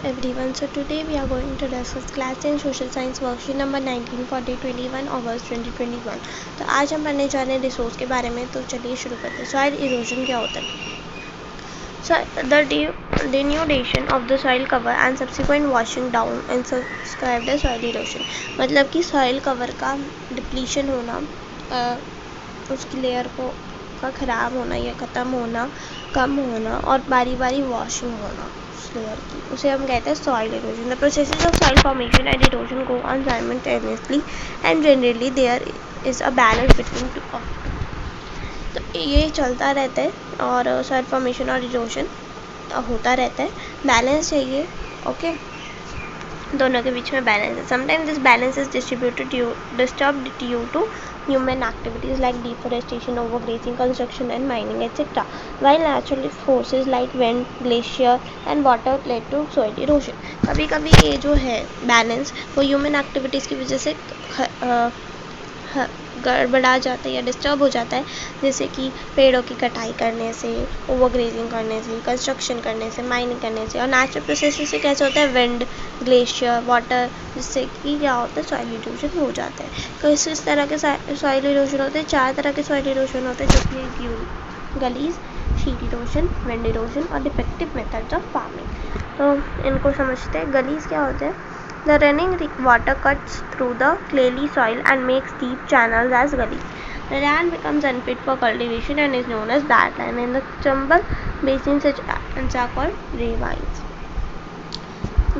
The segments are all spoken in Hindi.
Everyone, so today we are going to discuss class 10 social science worksheet number 19 for day 21 अगस्त 2021। तो आज हम पढ़ने जा रहे हैं रिसोर्स के बारे में। तो चलिए शुरू करते हैं। सॉइल इरोजन क्या होता है? The denudation of the soil cover and subsequent washing down is described as soil erosion। मतलब कि सॉइल कवर का डिप्लीशन होना, उसकी लेयर का ख़राब होना या ख़त्म होना, कम होना और बारी बारी वॉशिंग होना लेयर की, उसे हम कहते हैं soil erosion. The processes of soil formation and erosion go on simultaneously and generally there is a balance between two of. तो ये चलता रहता है और सॉइल फॉर्मेशन और इरोजन होता रहता है। बैलेंस चाहिए, ओके, दोनों के बीच में बैलेंस है। Sometimes this balance is disturbed due to human activities like deforestation, overgrazing, construction and mining etc. while natural forces like wind, glacier and water lead to soil erosion। कभी कभी ये जो है बैलेंस वो ह्यूमन एक्टिविटीज़ की वजह से गड़बड़ा जाता है या डिस्टर्ब हो जाता है, जैसे कि पेड़ों की कटाई करने से, ओवरग्रेजिंग करने से, कंस्ट्रक्शन करने से, माइनिंग करने से। और नेचुरल प्रोसेस से कैसे होता है? विंड, ग्लेशियर, वाटर, जिससे कि क्या होता है? सॉइल इरोजन हो जाता है। किस तरह के सॉइल इरोजन होते हैं? 4 तरह के सॉइल इरोजन होते हैं, जो कि गलीज, शीट इरोजन, विंड इरोजन और डिफेक्टिव मेथड्स ऑफ फार्मिंग। तो इनको समझते हैं। गलीज क्या होते हैं? The running water cuts through the clayey soil and makes deep channels as gullies. The land becomes unfit for cultivation and is known as badland. In the Chambal basin, such lands are called ravines.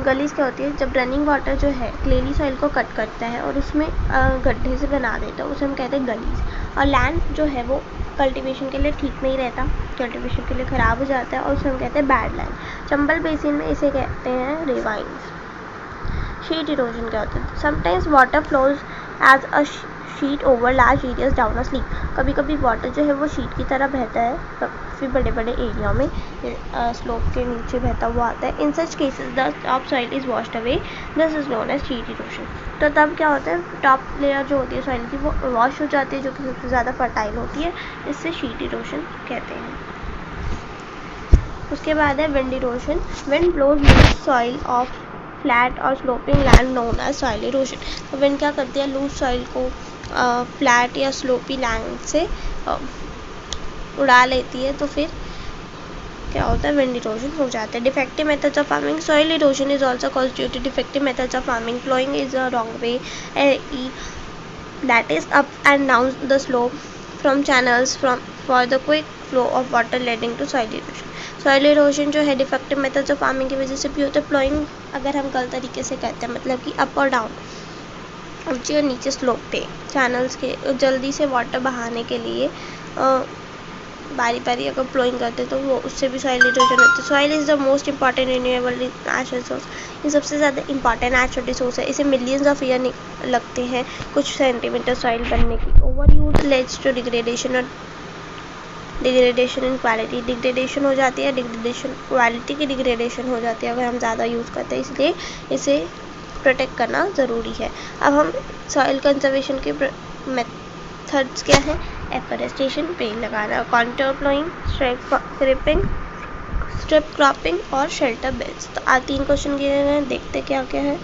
गलीज क्या होती है? जब रनिंग वाटर जो है क्लेली सॉइल को कट करता है और उसमें गड्ढे से बना देता है, उसे हम कहते हैं गलीज। और लैंड जो है वो कल्टीवेशन के लिए ठीक नहीं रहता, कल्टीवेशन के लिए ख़राब हो जाता है और उसे हम कहते हैं बैड लैंड। चंबल बेसिन में इसे कहते हैं रेवाइंस। शीट इरोजन क्या होता है? Sometimes water flows as a sheet over large areas down a slope. कभी कभी वाटर जो है वो शीट की तरह बहता है, काफ़ी बड़े बड़े एरिया में स्लोप के नीचे बहता हुआ आता है। In such cases the top soil is washed away, this is known as sheet erosion. तो तब क्या होता है? टॉप लेयर जो होती है सॉइल की वो वॉश हो जाती है, जो कि सबसे ज़्यादा फर्टाइल होती है, इससे शीट इरोजन कहते हैं। उसके बाद है wind erosion. Wind blows loose soil of flat और sloping land known as soil erosion. तो विंड क्या करती है? लूज सॉइल को फ्लैट या स्लोपी लैंड से उड़ा लेती है, तो फिर क्या होता है? विंड इरोजन हो जाता है। Defective methods of farming. Soil erosion is also called due to defective methods of farming. Flowing is a wrong way, that is up and down the slope from channels for the quick flow of water leading to soil erosion। Soil erosion जो है डिफेक्टिव मेथड्स ऑफ फार्मिंग की वजह से भी होता है। प्लॉइंग अगर हम गलत तरीके से करते हैं, मतलब कि अप और डाउन, ऊंचे और नीचे स्लोप पे चैनल्स के जल्दी से वाटर बहाने के लिए बारी बारी अगर प्लॉइंग करते हैं तो वो उससे भी सॉइल इरोजन होता है। Soil is the most important renewable natural resource. ये सबसे ज़्यादा इंपॉर्टेंट नेचुरल रिसोर्स है। इसे मिलियंस ऑफ ईयर लगते हैं कुछ सेंटीमीटर सॉइल बनने की। Over use leads to degradation और डिग्रेडेशन इन क्वालिटी। डिग्रेडेशन हो जाती है, डिग्रेडेशन क्वालिटी की डिग्रेडेशन हो जाती है अगर हम ज़्यादा यूज़ करते हैं, इसलिए इसे प्रोटेक्ट करना ज़रूरी है। अब हम सॉइल कंजर्वेशन के मेथड्स क्या हैं? एफोरेस्टेशन, पेड़ लगाना, कॉन्टूर प्लोइंग, स्ट्रिप क्रॉपिंग और शेल्टर बेल्स। तो आज 3 क्वेश्चन दिए हैं, देखते क्या क्या है।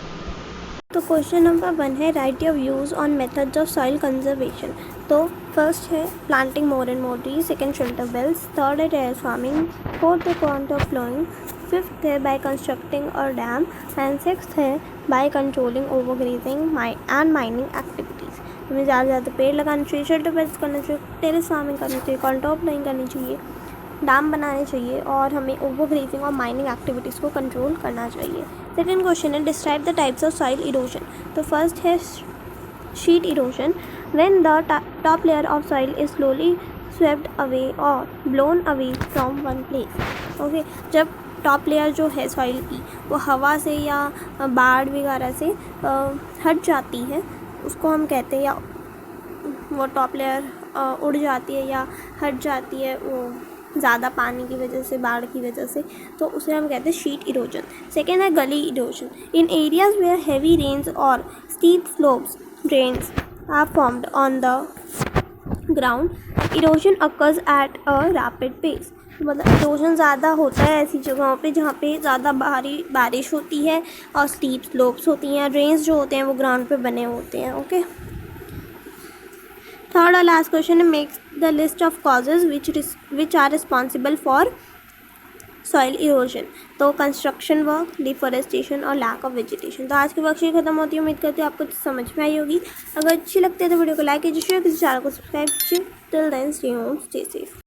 तो क्वेश्चन नंबर 1 है write your views on methods of soil conservation. तो फर्स्ट है planting more and more trees, second shelter belts, third है टेरेस फार्मिंग, फोर्थ है कॉन्टूर प्लोइंग, फिफ्थ है बाय कंस्ट्रक्टिंग और डैम एंड सिक्स्थ है by controlling overgrazing and mining activities. हमें ज़्यादा से ज़्यादा पेड़ लगाना चाहिए, शेल्टर बेल्स करना चाहिए, टेरेस फार्मिंग करनी चाहिए, कॉन्टूर प्लोइंग करनी चाहिए, डैम बनाने चाहिए और हमें ओवरग्रेजिंग और माइनिंग एक्टिविटीज़ को कंट्रोल करना चाहिए। सेकेंड क्वेश्चन है describe the types of soil erosion. तो फर्स्ट है sheet erosion, when the top layer of soil is slowly swept away और blown away from one place. Okay, जब टॉप लेयर जो है सॉइल की वो हवा से या बाढ़ वगैरह से हट जाती है, उसको हम कहते हैं, या वो टॉप लेयर उड़ जाती है या हट जाती है वो ज़्यादा पानी की वजह से, बाढ़ की वजह से, तो उसे हम कहते हैं शीट इरोजन। सेकेंड है gully erosion. In areas where heavy rains और steep slopes drains are formed on the ground, erosion occurs at a rapid pace. मतलब इरोजन ज़्यादा होता है ऐसी जगहों पे जहाँ पे ज़्यादा भारी बारिश होती है और स्टीप स्लोप्स होती हैं। ड्रेन्स जो होते हैं वो ग्राउंड पे बने होते हैं। ओके, थर्ड और लास्ट क्वेश्चन है, make the list of causes which are responsible for soil erosion. तो कंस्ट्रक्शन वर्क, डिफॉरेस्टेशन और लैक ऑफ वेजिटेशन। तो आज की वर्कशीट खत्म होती है। उम्मीद करती हूँ आपको समझ में आई होगी। अगर अच्छी लगती है तो वीडियो को लाइक कीजिए, शेयर कीजिए, चैनल को सब्सक्राइब कीजिए। Till then stay home, stay safe.